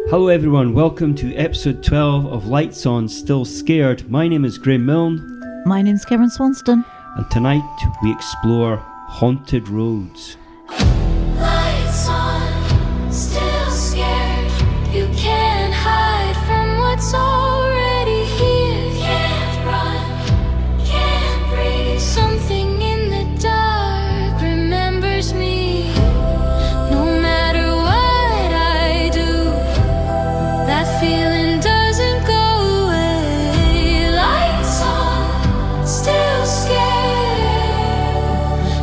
Hello everyone, welcome to episode 12 of Lights On, Still Scared. My name is Graeme Milne. My name's Swanston. And tonight we explore haunted roads. Lights on, still scared. You can't hide from what's already here. Can't run, can't breathe. Something in the dark remembers me. No matter what I do, that feeling doesn't go away. Lights on, still scared.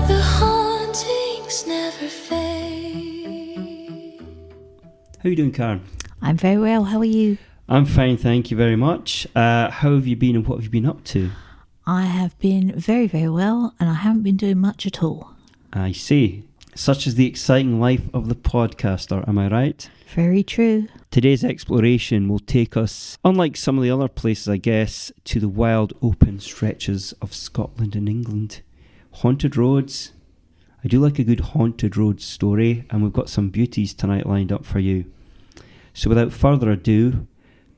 The hauntings never fade. How are you doing, Karen? I'm very well. How are you? I'm fine, thank you very much. How have you been and what have you been up to? I have been very, very well, and I haven't been doing much at all. I see. Such is the exciting life of the podcaster, am I right? Very true. Today's exploration will take us, unlike some of the other places I guess, to the wild open stretches of Scotland and England. Haunted roads. I do like a good haunted road story, and we've got some beauties tonight lined up for you. So without further ado,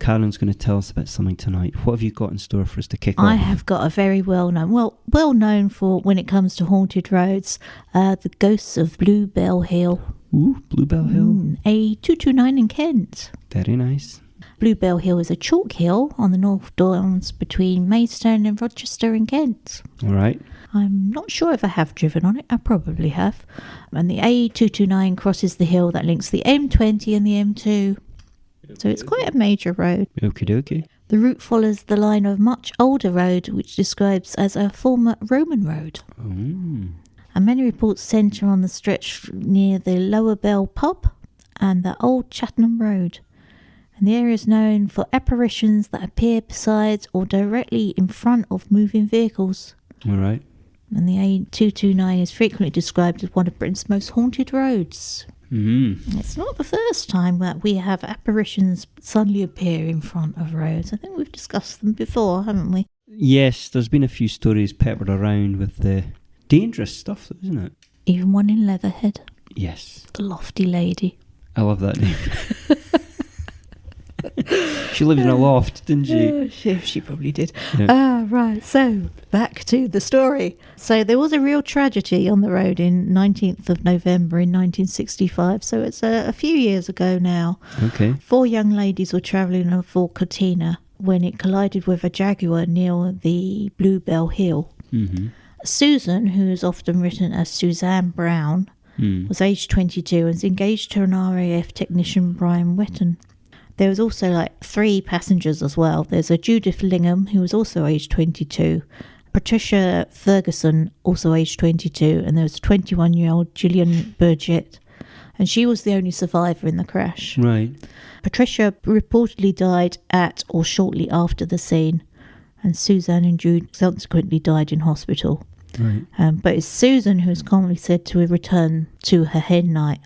Karen's going to tell us about something tonight. What have you got in store for us to kick off? I have got a very well known for when it comes to haunted roads, the ghosts of Bluebell Hill. Ooh, Bluebell Hill. A229 in Kent. Very nice. Bluebell Hill is a chalk hill on the North Downs between Maidstone and Rochester in Kent. All right. I'm not sure if I have driven on it. I probably have. And the A229 crosses the hill that links the M20 and the M2. So it's quite a major road. Okie dokie. The route follows the line of much older road, which describes as a former Roman road. Mm. And many reports centre on the stretch near the Lower Bell pub and the Old Chatham Road. And the area is known for apparitions that appear beside or directly in front of moving vehicles. All right. And the A229 is frequently described as one of Britain's most haunted roads. Mm. It's not the first time that we have apparitions suddenly appear in front of roads. I think we've discussed them before, haven't we? Yes, there's been a few stories peppered around with the dangerous stuff, though, isn't it? Even one in Leatherhead. Yes. The lofty lady. I love that name. She lived in a loft, didn't she? She probably did. Yeah. Right. So, back to the story. So, there was a real tragedy on the road in 19th of November in 1965. So, it's a few years ago now. Okay. 4 young ladies were travelling on Ford Cortina when it collided with a Jaguar near the Bluebell Hill. Mm-hmm. Susan, who is often written as Suzanne Brown, was aged 22 and was engaged to an RAF technician, Brian Wetton. There was also 3 passengers as well. There's a Judith Lingham, who was also aged 22, Patricia Ferguson, also aged 22, and there was a 21-year-old Gillian Burgett, and she was the only survivor in the crash. Right. Patricia reportedly died at or shortly after the scene, and Suzanne and Jude subsequently died in hospital. Right. But it's Susan who is commonly said to have returned to her hen night,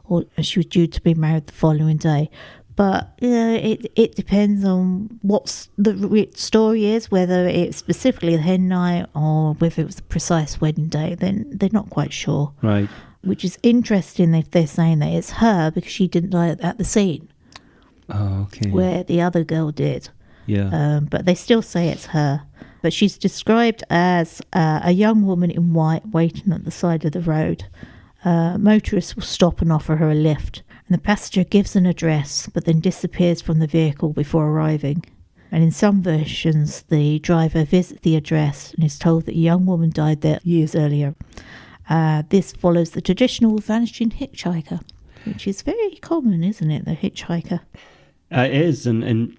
or she was due to be married the following day. But it depends on what the story is, whether it's specifically the hen night or whether it was the precise wedding day. Then they're not quite sure. Right. Which is interesting if they're saying that it's her because she didn't die at the scene. Oh, okay. Where the other girl did. Yeah. But they still say it's her. But she's described as a young woman in white waiting at the side of the road. Motorists will stop and offer her a lift. And the passenger gives an address, but then disappears from the vehicle before arriving. And in some versions, the driver visits the address and is told that a young woman died there years earlier. This follows the traditional vanishing hitchhiker, which is very common, isn't it, the hitchhiker? It is, and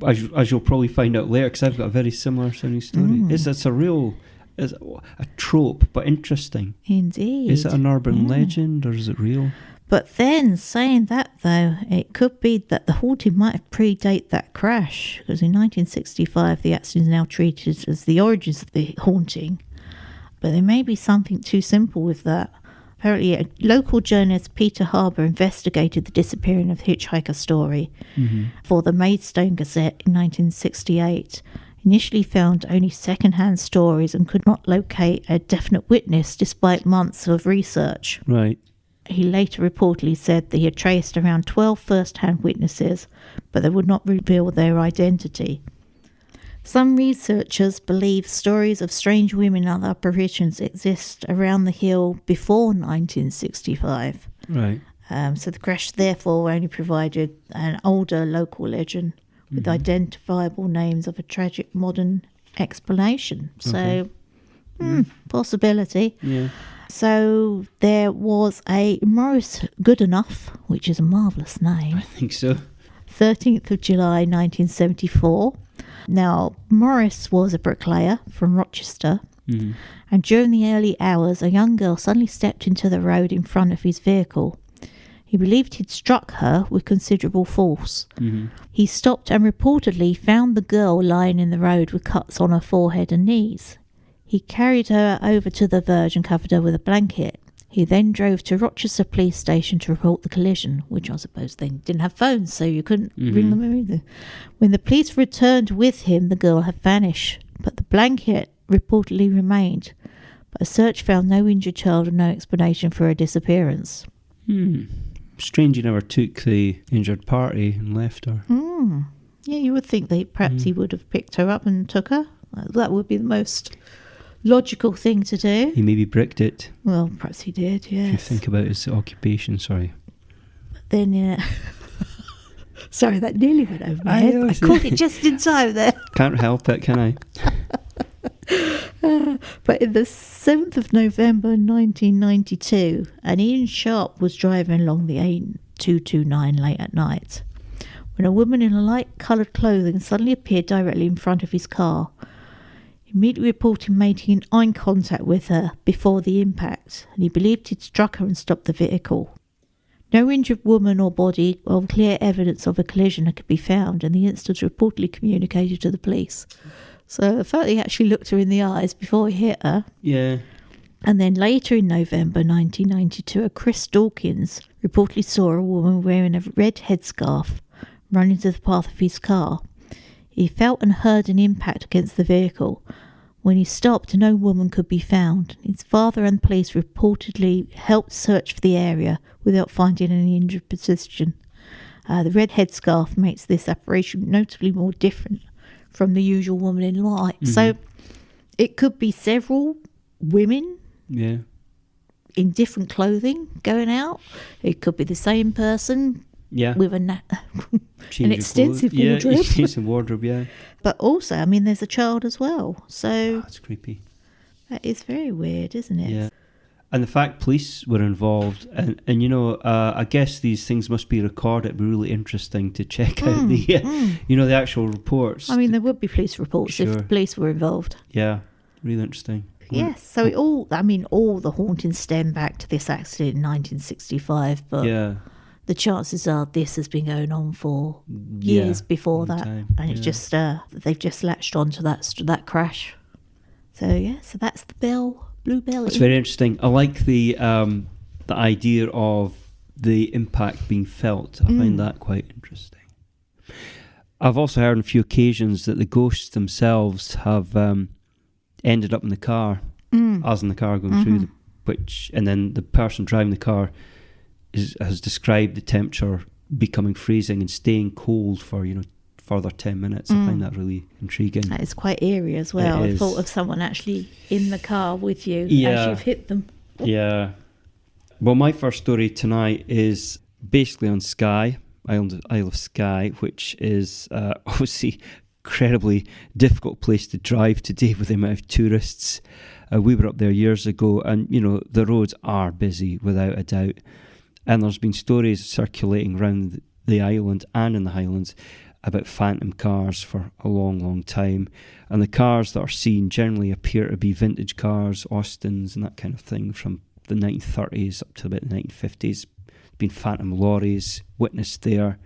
as you'll probably find out later, because I've got a very similar sounding story. It's a trope, but interesting. Indeed. Is it an urban legend, or is it real? But then, saying that though, it could be that the haunting might have predate that crash, because in 1965 the accident is now treated as the origins of the haunting. But there may be something too simple with that. Apparently, a local journalist, Peter Harbour, investigated the disappearing of the hitchhiker story for the Maidstone Gazette in 1968. Initially found only second-hand stories and could not locate a definite witness despite months of research. Right. He later reportedly said that he had traced around 12 first-hand witnesses, but they would not reveal their identity. Some researchers believe stories of strange women and apparitions exist around the hill before 1965. Right. So the crash therefore only provided an older local legend with identifiable names of a tragic modern explanation. So, possibility. Yeah. So there was a Morris Goodenough, which is a marvellous name. I think so. 13th of July 1974. Now, Morris was a bricklayer from Rochester, and during the early hours, a young girl suddenly stepped into the road in front of his vehicle. He believed he'd struck her with considerable force. He stopped and reportedly found the girl lying in the road with cuts on her forehead and knees. He carried her over to the verge and covered her with a blanket. He then drove to Rochester Police Station to report the collision, which I suppose they didn't have phones, so you couldn't ring them either. When the police returned with him, the girl had vanished, but the blanket reportedly remained. But a search found no injured child and no explanation for her disappearance. Strange he never took the injured party and left her. Yeah, you would think that perhaps he would have picked her up and took her. That would be the most logical thing to do. He maybe bricked it. Well, perhaps he did, yes. If you think about his occupation, sorry. But then, sorry, that nearly went over my head. I caught it just in time there. Can't help it, can I? But in the 7th of November 1992, an Ian Sharp was driving along the A229 late at night when a woman in a light-coloured clothing suddenly appeared directly in front of his car. Immediately reporting making eye contact with her before the impact, and he believed he'd struck her and stopped the vehicle. No injured woman or body or clear evidence of a collision could be found, and the incident was reportedly communicated to the police. So the fact he actually looked her in the eyes before he hit her. Yeah. And then later in November 1992, a Chris Dawkins reportedly saw a woman wearing a red headscarf run into the path of his car. He felt and heard an impact against the vehicle. When he stopped, no woman could be found. His father and police reportedly helped search for the area without finding any injured position. The red headscarf makes this apparition notably more different from the usual woman in white. So it could be several women in different clothing going out. It could be the same person with an extensive wardrobe. Extensive wardrobe, yeah. But also, I mean, there's a child as well. So that's creepy. That is very weird, isn't it? Yeah. And the fact police were involved, and you know, I guess these things must be recorded. It'd be really interesting to check out the, you know, the actual reports. I mean, there would be police reports if the police were involved. Yeah, really interesting. Yes, so all the hauntings stem back to this accident in 1965, but the chances are this has been going on for years before that, and it's just they've just latched onto that crash. So so that's the Blue Bell. It's very interesting. I like the idea of the impact being felt. I find that quite interesting. I've also heard on a few occasions that the ghosts themselves have ended up in the car, as in the car going through, and then the person driving the car has described the temperature becoming freezing and staying cold for, you know, further 10 minutes. I find that really intriguing. That is quite eerie as well. The thought of someone actually in the car with you as you've hit them. Yeah. Well, my first story tonight is basically on Skye, Isle of Skye, which is obviously incredibly difficult place to drive today with the amount of tourists. We were up there years ago, and you know the roads are busy without a doubt. And there's been stories circulating around the island and in the Highlands about phantom cars for a long, long time. And the cars that are seen generally appear to be vintage cars, Austins and that kind of thing from the 1930s up to about the 1950s. Been phantom lorries witnessed there.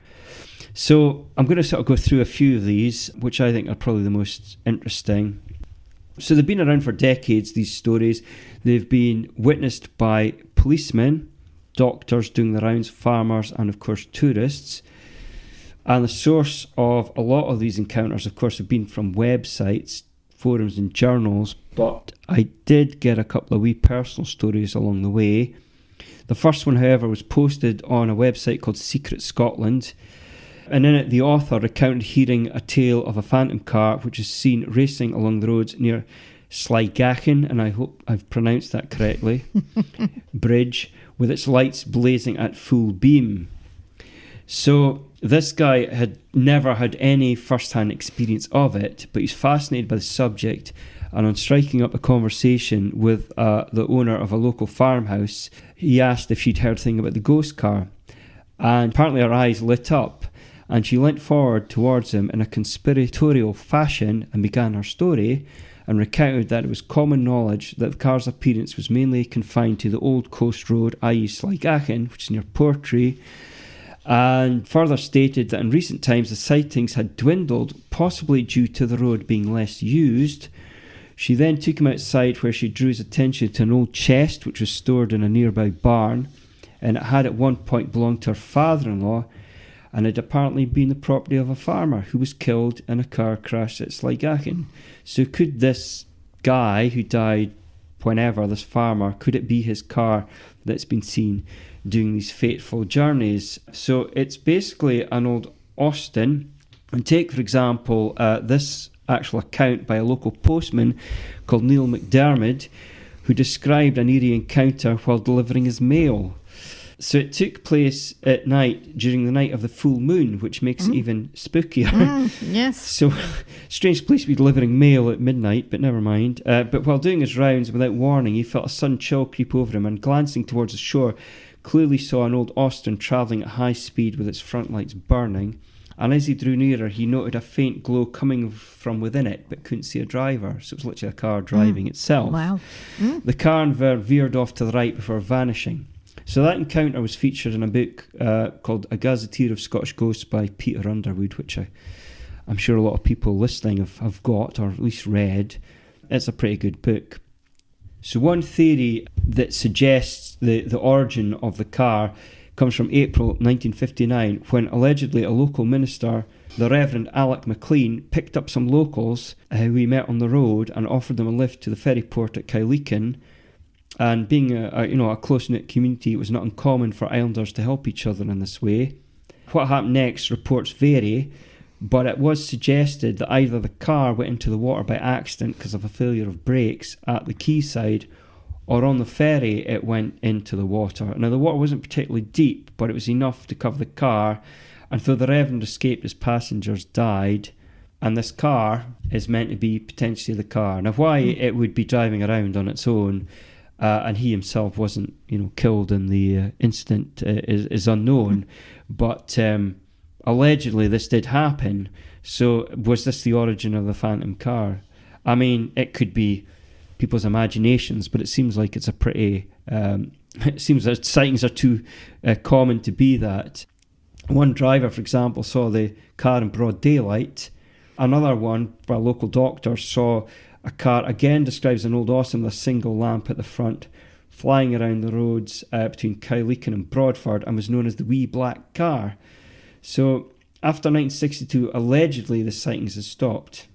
So I'm going to sort of go through a few of these, which I think are probably the most interesting. So they've been around for decades, these stories. They've been witnessed by policemen, doctors doing the rounds, farmers, and of course tourists. And the source of a lot of these encounters, of course, have been from websites, forums and journals, but I did get a couple of wee personal stories along the way. The first one, however, was posted on a website called Secret Scotland, and in it the author recounted hearing a tale of a phantom car which is seen racing along the roads near Sligachen, and I hope I've pronounced that correctly, bridge, with its lights blazing at full beam. So this guy had never had any first-hand experience of it, but he's fascinated by the subject, and on striking up a conversation with the owner of a local farmhouse, he asked if she'd heard anything about the ghost car, and apparently her eyes lit up, and she leant forward towards him in a conspiratorial fashion and began her story, and recounted that it was common knowledge that the car's appearance was mainly confined to the old coast road, i.e. Sligachen, which is near Portree, and further stated that in recent times the sightings had dwindled, possibly due to the road being less used. She then took him outside, where she drew his attention to an old chest which was stored in a nearby barn, and it had at one point belonged to her father-in-law, and had apparently been the property of a farmer who was killed in a car crash at Sligachen. So could this guy who died whenever, this farmer, could it be his car that's been seen doing these fateful journeys? So it's basically an old Austin. And take, for example, this actual account by a local postman called Neil McDermott, who described an eerie encounter while delivering his mail. So it took place at night, during the night of the full moon, which makes it even spookier. Yes. So, strange place to be delivering mail at midnight, but never mind. But while doing his rounds without warning, he felt a sudden chill creep over him, and glancing towards the shore, clearly saw an old Austin travelling at high speed with its front lights burning. And as he drew nearer, he noted a faint glow coming from within it, but couldn't see a driver. So it was literally a car driving itself. Wow. The car veered off to the right before vanishing. So that encounter was featured in a book called A Gazetteer of Scottish Ghosts by Peter Underwood, which I'm sure a lot of people listening have got, or at least read. It's a pretty good book. So one theory that suggests the origin of the car comes from April 1959, when allegedly a local minister, the Reverend Alec MacLean, picked up some locals who he met on the road and offered them a lift to the ferry port at Kyleakin. And being a close-knit community, it was not uncommon for islanders to help each other in this way. What happened next, reports vary, but it was suggested that either the car went into the water by accident because of a failure of brakes at the quayside, or on the ferry it went into the water. Now the water wasn't particularly deep, but it was enough to cover the car, and though the Reverend escaped, his passengers died. And this car is meant to be potentially the car. Now why it would be driving around on its own, and he himself wasn't, killed in the incident, is unknown. But allegedly this did happen. So was this the origin of the phantom car? I mean, it could be people's imaginations, but it seems like it's a pretty... it seems that sightings are too common to be that. One driver, for example, saw the car in broad daylight. Another one, by a local doctor, saw a car, again describes an old Austin with a single lamp at the front, flying around the roads between Kyleakin and Broadford, and was known as the Wee Black Car. So after 1962, allegedly the sightings had stopped.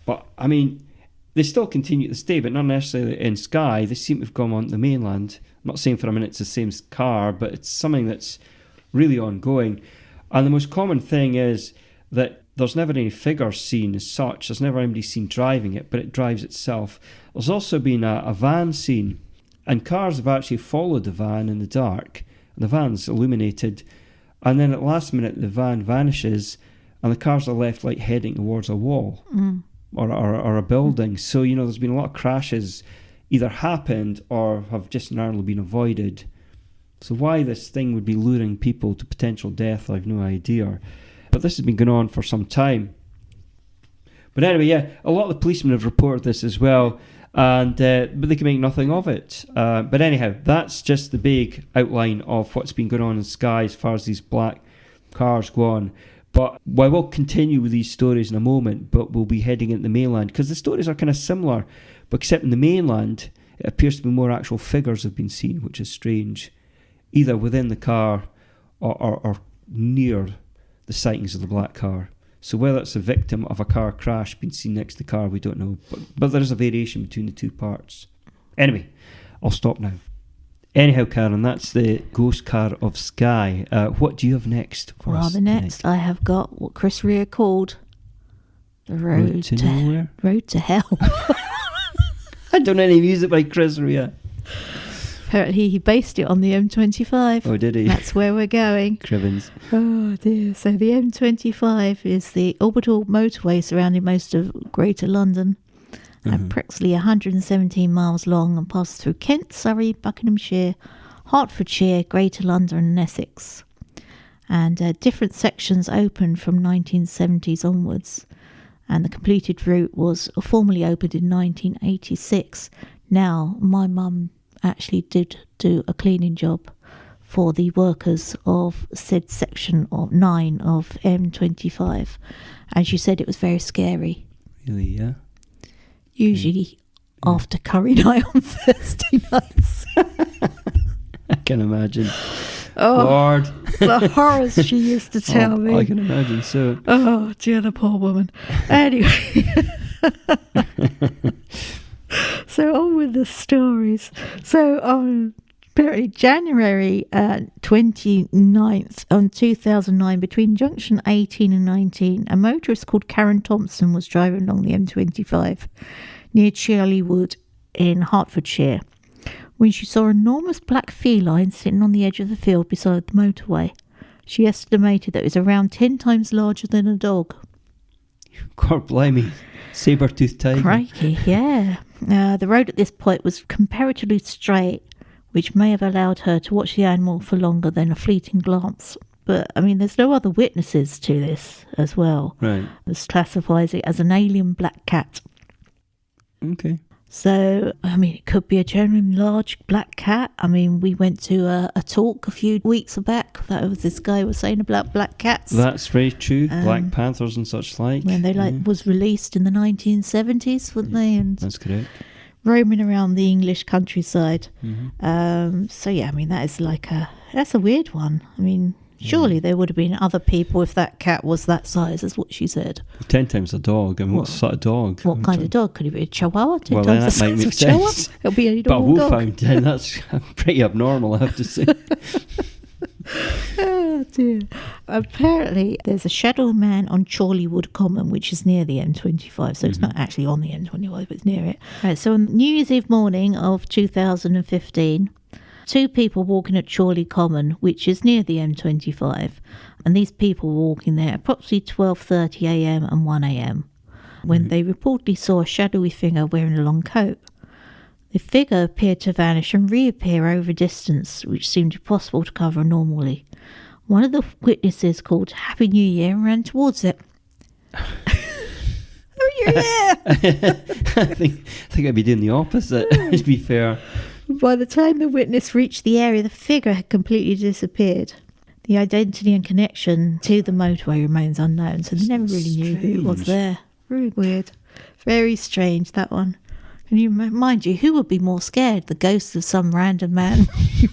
But, I mean, they still continue to this day, but not necessarily in Skye. They seem to have gone on the mainland. I'm not saying for a minute it's the same car, but it's something that's really ongoing. And the most common thing is that there's never any figures seen as such. There's never anybody seen driving it, but it drives itself. There's also been a van seen, and cars have actually followed the van in the dark, and the van's illuminated, and then at the last minute the van vanishes, and the cars are left like heading towards a wall or a building. So, there's been a lot of crashes either happened or have just narrowly been avoided. So why this thing would be luring people to potential death, I've no idea. But this has been going on for some time. But anyway, yeah, a lot of the policemen have reported this as well, and but they can make nothing of it. But anyhow, that's just the big outline of what's been going on in Skye as far as these black cars go on. But I will continue with these stories in a moment, but we'll be heading into the mainland, because the stories are kind of similar, but except in the mainland, it appears to be more actual figures have been seen, which is strange, either within the car or near the sightings of the black car. So whether it's a victim of a car crash being seen next to the car, we don't know. But there is a variation between the two parts. Anyway, I'll stop now. Anyhow, Karen, that's the ghost car of Skye. What do you have next for us Rather next, I have got what Chris Rea called the Road to Nowhere? Road to Hell. I don't know any music by Chris Rea. Apparently he based it on the M25. Oh, did he? That's where we're going. Crivens. Oh dear. So the M25 is the orbital motorway surrounding most of Greater London. Approximately 117 miles long and passes through Kent, Surrey, Buckinghamshire, Hertfordshire, Greater London and Essex. And different sections opened from 1970s onwards. And the completed route was formally opened in 1986. Now, my mum actually did do a cleaning job for the workers of said section of 9 of M25. And she said it was very scary. Really, yeah? Usually after curry night on Thursday nights. I can imagine. Oh, Lord. the horrors she used to tell me. I can imagine, so. Oh, dear, the poor woman. Anyway. So on with the stories. So on January 29th on 2009, between junction 18 and 19, a motorist called Karen Thompson was driving along the M25 near Chirley Wood in Hertfordshire when she saw an enormous black feline sitting on the edge of the field beside the motorway. She estimated that it was around 10 times larger than a dog. God blimey. Saber-toothed tiger. Crikey, yeah. The road at this point was comparatively straight, which may have allowed her to watch the animal for longer than a fleeting glance. But, I mean, there's no other witnesses to this as well. Right. This classifies it as an alien black cat. Okay. So, I mean, it could be a genuine large black cat. I mean, we went to a talk a few weeks back that was this guy was saying about black cats. That's very true. Black Panthers and such like. When they was released in the 1970s, weren't they? And that's correct. Roaming around the English countryside. Mm-hmm. So yeah, I mean, that's a weird one. I mean, surely there would have been other people if that cat was that size, is what she said. 10 times a dog. I mean, what sort of dog? What kind of dog? Could it be a chihuahua? 10 well, times that the might size make of a chihuahua? sense. It'll be a But a normal dog. wolfhound, that's pretty abnormal, I have to say. Oh dear. Apparently there's a shadow man on Chorleywood Common, which is near the M25, so it's not actually on the M25, but it's near it. Right, so on New Year's Eve morning of 2015, 2 people walking at Chorley Common, which is near the M25, and these people were walking there approximately 12:30am and 1am when they reportedly saw a shadowy figure wearing a long coat. The figure appeared to vanish and reappear over a distance which seemed impossible to cover normally. One of the witnesses called Happy New Year and ran towards it. Happy New Year! I think I'd be doing the opposite, to be fair. By the time the witness reached the area, the figure had completely disappeared. The identity and connection to the motorway remains unknown, so they never really knew who was there. Really weird. Very strange, that one. And you mind you, who would be more scared? The ghost of some random man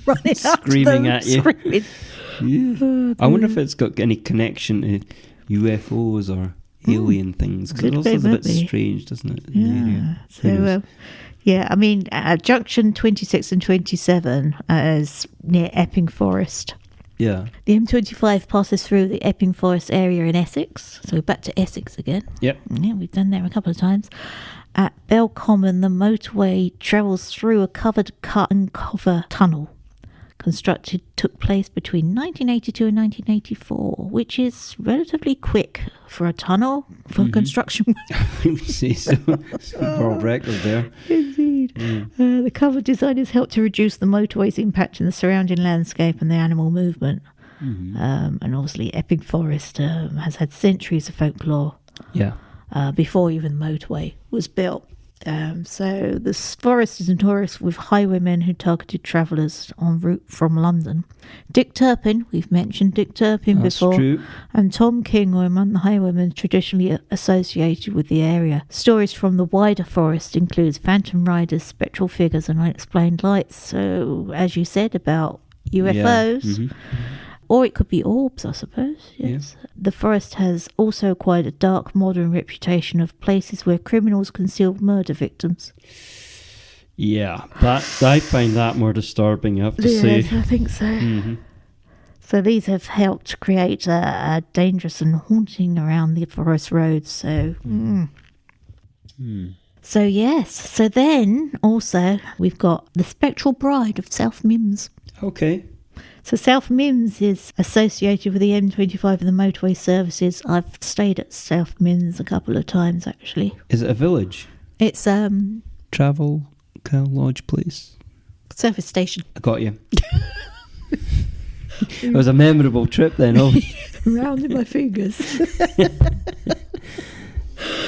running screaming up at you. Screaming. Yeah. Oh, I wonder if it's got any connection to UFOs or alien things, because it also is a bit strange, doesn't it? Yeah. So, I mean, junction 26 and 27 is near Epping Forest. Yeah. The M25 passes through the Epping Forest area in Essex. So back to Essex again. Yep. Yeah, we've done there a couple of times. At Bell Common, the motorway travels through a covered cut and cover tunnel. Constructed took place between 1982 and 1984, which is relatively quick for a tunnel for construction. I would say so. World record there. Indeed. The cover designers helped to reduce the motorway's impact on the surrounding landscape and the animal movement. And obviously Epping Forest has had centuries of folklore. Yeah. Before even the motorway was built. So the forest is notorious with highwaymen who targeted travellers en route from London. Dick Turpin, we've mentioned Dick Turpin before, true. and Tom King were among the highwaymen traditionally associated with the area. Stories from the wider forest includes phantom riders, spectral figures and unexplained lights. So, as you said about UFOs, or it could be orbs, I suppose. Yes. Yeah. The forest has also acquired a dark modern reputation of places where criminals conceal murder victims. Yeah, I find that more disturbing, I have to say. Yes, I think so. Mm-hmm. So these have helped create a dangerous and haunting around the forest roads. So, So yes. So then also we've got the spectral bride of South Mims. Okay. So South Mims is associated with the M25 and the motorway services. I've stayed at South Mims a couple of times actually. Is it a village? It's Travel lodge place? service station. I got you. It was a memorable trip then. Rounding my fingers. It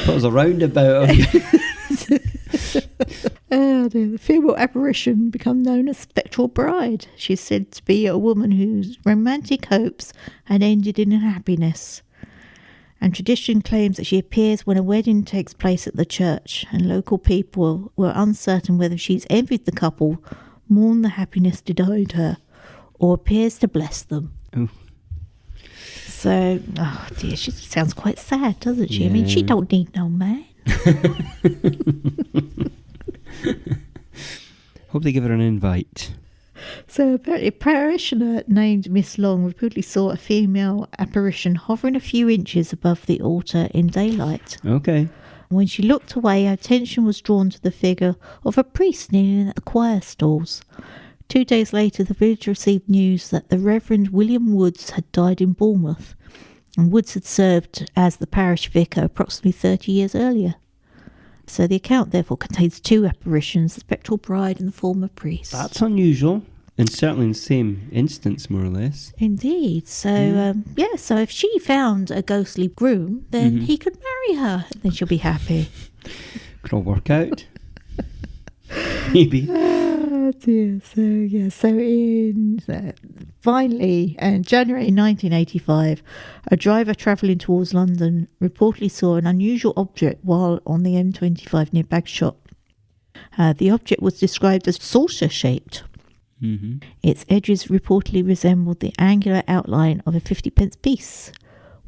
was a roundabout. Oh dear. The female apparition become known as Spectral Bride. She's said to be a woman whose romantic hopes had ended in unhappiness. And tradition claims that she appears when a wedding takes place at the church, and local people were uncertain whether she's envied the couple, mourned the happiness denied her, or appears to bless them. Oh. So, oh dear, she sounds quite sad, doesn't she? I mean, she Yeah. don't need no man. Hope they give her an invite. So apparently a parishioner named Miss Long reportedly saw a female apparition hovering a few inches above the altar in daylight. Okay. When she looked away, her attention was drawn to the figure of a priest kneeling at the choir stalls. 2 days later, the village received news that the Reverend William Woods had died in Bournemouth, and Woods had served as the parish vicar approximately 30 years earlier. So the account therefore contains 2 apparitions, the spectral bride and the former priest. That's unusual, and certainly in the same instance, more or less. Indeed. So, so if she found a ghostly groom, then he could marry her, and then she'll be happy. Could all work out. Maybe. Oh dear. Finally, in January 1985, a driver travelling towards London reportedly saw an unusual object while on the M25 near Bagshot. The object was described as saucer-shaped. Mm-hmm. Its edges reportedly resembled the angular outline of a 50-pence piece.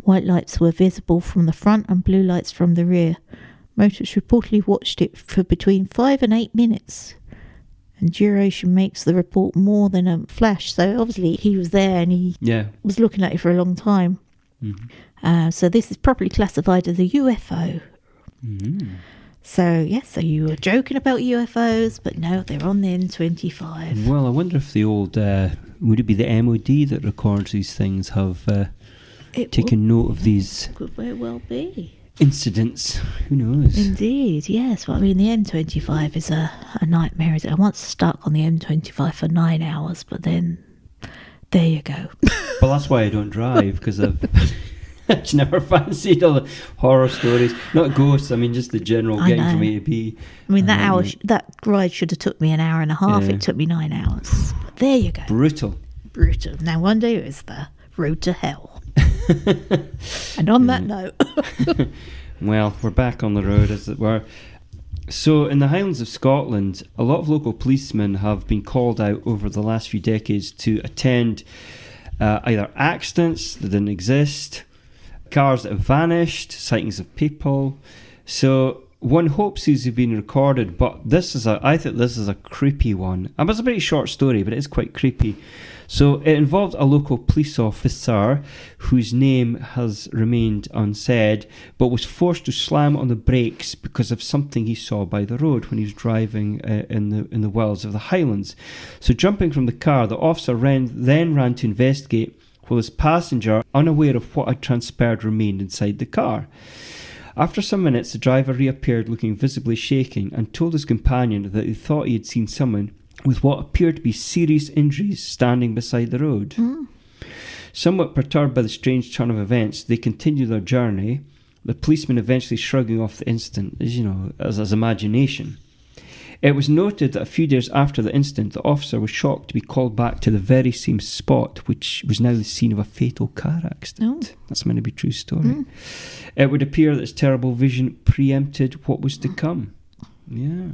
White lights were visible from the front and blue lights from the rear. Motorists reportedly watched it for between 5 and 8 minutes. And duration makes the report more than a flash. So obviously he was there and he was looking at it for a long time. Mm-hmm. So this is properly classified as a UFO. Mm-hmm. So you were joking about UFOs, but no, they're on the M25. Well, I wonder if the old, would it be the MOD that records these things, have taken note of these Could very well be. incidents? Who knows? Indeed, yes. Well, I mean, the M25 is a nightmare. I once stuck on the M25 for 9 hours, but then there you go. Well, that's why I don't drive, because I've just never fancied all the horror stories. Not ghosts, I mean just the general I getting know. from A to B. I mean, that ride should have took me an hour and a half. Yeah. It took me 9 hours. But there you go. Brutal. Now, one day is the road to hell. And on that note... Well, we're back on the road, as it were. So, in the Highlands of Scotland, a lot of local policemen have been called out over the last few decades to attend either accidents that didn't exist, cars that have vanished, sightings of people. So, one hopes these have been recorded, but I think this is a creepy one. It was a pretty short story, but it is quite creepy. So it involved a local police officer whose name has remained unsaid, but was forced to slam on the brakes because of something he saw by the road when he was driving in the wilds of the Highlands. So jumping from the car, the officer then ran to investigate, while his passenger, unaware of what had transpired, remained inside the car. After some minutes, the driver reappeared looking visibly shaking and told his companion that he thought he had seen someone with what appeared to be serious injuries standing beside the road. Somewhat perturbed by the strange turn of events, they continued their journey, the policeman eventually shrugging off the incident as his imagination. It was noted that a few days after the incident, the officer was shocked to be called back to the very same spot, which was now the scene of a fatal car accident. That's meant to be a true story. It would appear that his terrible vision preempted what was to come. Yeah.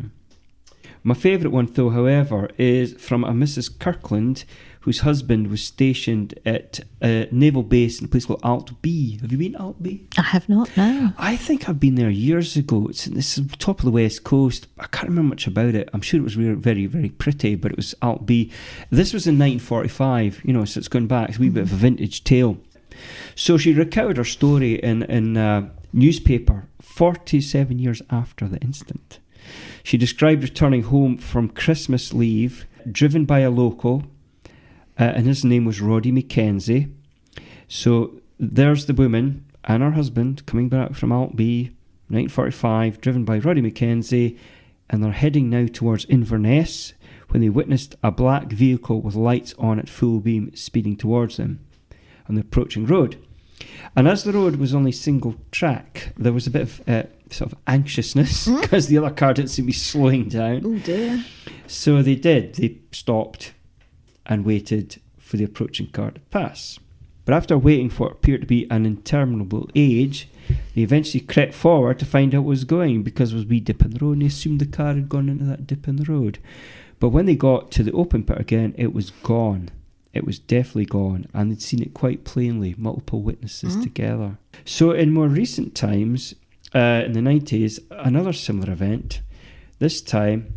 My favourite one, though, however, is from a Mrs. Kirkland, whose husband was stationed at a naval base in a place called Alt B. Have you been to Alt B? I have not, no. I think I've been there years ago. This is top of the west coast. I can't remember much about it. I'm sure it was very, very pretty, but it was Alt B. This was in 1945, so it's gone back. It's a wee bit of a vintage tale. So she recounted her story in a newspaper 47 years after the incident. She described returning home from Christmas leave, driven by a local, and his name was Roddy Mackenzie. So there's the woman and her husband coming back from Alt B, 1945, driven by Roddy Mackenzie, and they're heading now towards Inverness when they witnessed a black vehicle with lights on at full beam speeding towards them on the approaching road. And as the road was only single track, there was a bit of sort of anxiousness because the other car didn't seem to be slowing down. Oh dear. So they did. They stopped and waited for the approaching car to pass. But after waiting for what appeared to be an interminable age, they eventually crept forward to find out what was going, because there was a wee dip in the road, and they assumed the car had gone into that dip in the road. But when they got to the open pit again, it was gone. It was definitely gone, and they'd seen it quite plainly, multiple witnesses together. So in more recent times, in the 90s, another similar event. This time,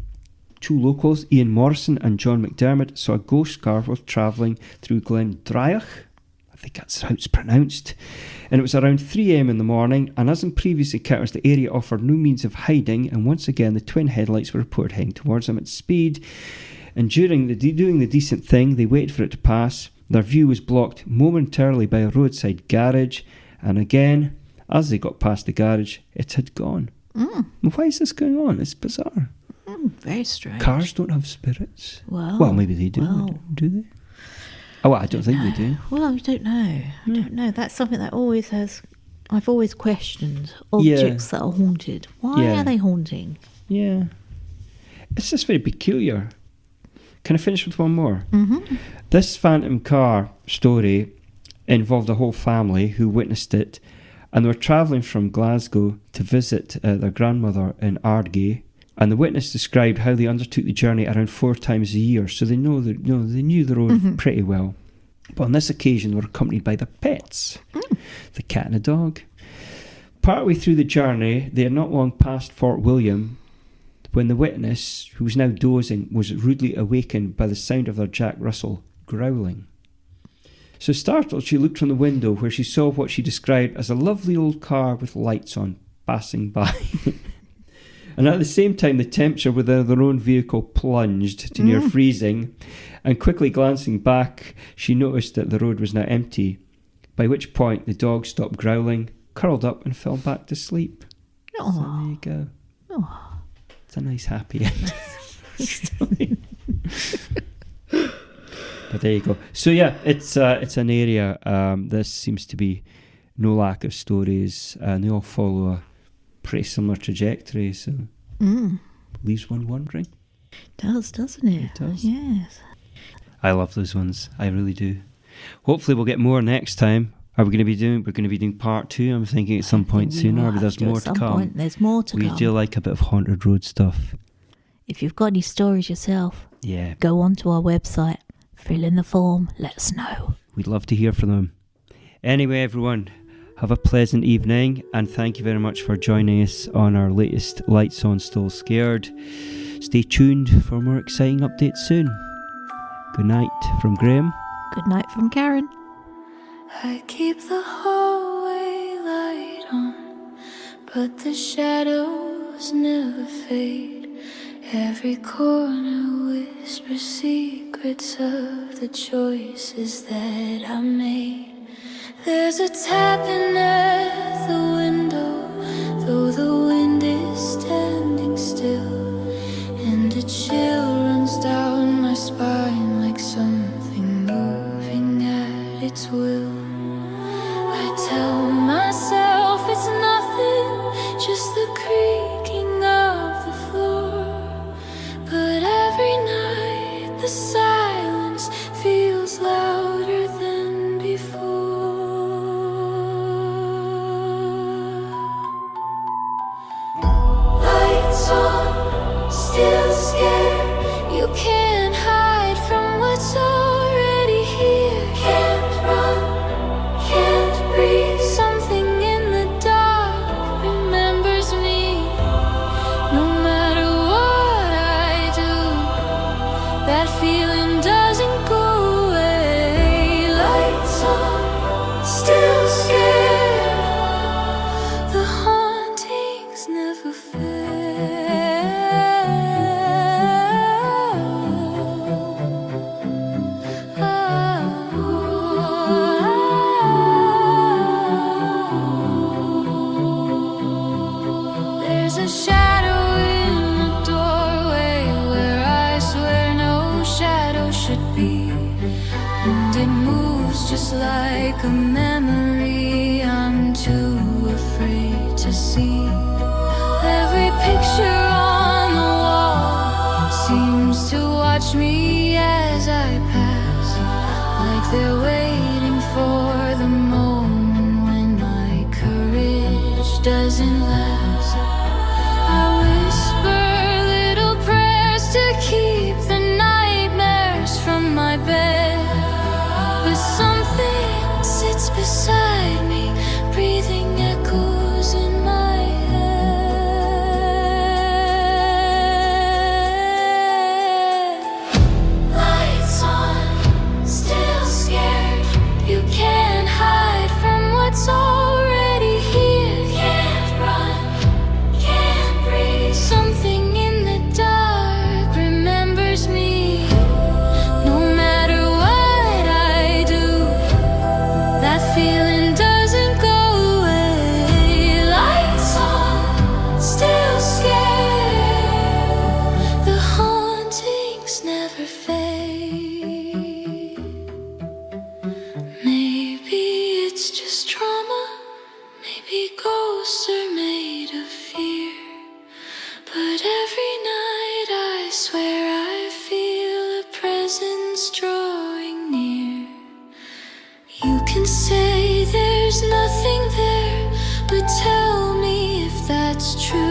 two locals, Ian Morrison and John McDermott, saw a ghost car while travelling through Glendryach. I think that's how it's pronounced. And it was around 3 a.m. in the morning, and as in previous encounters, the area offered no means of hiding, and once again the twin headlights were reported heading towards them at speed. And during doing the decent thing, they waited for it to pass. Their view was blocked momentarily by a roadside garage, and again, as they got past the garage, it had gone. Why is this going on? It's bizarre. Very strange. Cars don't have spirits. Well, maybe they do. well, Do they? Oh, I don't think they do. Well, I don't know. I don't know. That's something that I've always questioned. Objects that are haunted. Why are they haunting? Yeah. It's just very peculiar. Can I finish with one more? Mm-hmm. This phantom car story involved a whole family who witnessed it, and they were travelling from Glasgow to visit their grandmother in Ardgay. And the witness described how they undertook the journey around 4 times a year, so they knew the road pretty well. But on this occasion, they were accompanied by their pets, the cat and a dog. Partway through the journey, they had not long passed Fort William when the witness, who was now dozing, was rudely awakened by the sound of their Jack Russell growling. So startled, she looked from the window, where she saw what she described as a lovely old car with lights on passing by. And at the same time, the temperature within their own vehicle plunged to near freezing, and quickly glancing back, she noticed that the road was now empty, by which point the dog stopped growling, curled up and fell back to sleep. So there you go. It's a nice happy end. But there you go. So yeah, it's an area, there seems to be no lack of stories, and they all follow a pretty similar trajectory, so leaves one wondering. It does, doesn't it? It does. Yes. I love those ones. I really do. Hopefully we'll get more next time. We're going to be doing part 2, I'm thinking, at some point sooner, but there's more to come. There's more to come. We do like a bit of haunted road stuff. If you've got any stories yourself, go on to our website, fill in the form, let us know. We'd love to hear from them. Anyway, everyone, have a pleasant evening, and thank you very much for joining us on our latest Lights On Still Scared. Stay tuned for more exciting updates soon. Good night from Graeme. Good night from Karen. I keep the hallway light on, but the shadows never fade. Every corner whispers secrets of the choices that I made. There's a tapping at the window, though the wind is standing still, and a chill runs down my spine like something moving at its will. I tell myself it's nothing, just the creaking of the floor, but every night the silence feels louder than before. Lights on, still scared. feels just like a memory I'm too afraid to see. Every picture on the wall seems to watch me as I pass, like they're waiting for the moment when my courage doesn't last. I whisper little prayers to keep the nightmares from my bed, but something sits beside me, breathing echoes in my head. Lights on, still scared. You can't hide from what's already here. Can't run, can't breathe. Something in the dark remembers me. No matter what I do, that feeling doesn't go away. Lights on, still scared. The hauntings never fade. Maybe it's just trauma. Maybe ghosts are made of fear. But every night I swear I feel a presence drawing near. You can say there's nothing there, but tell me if that's true.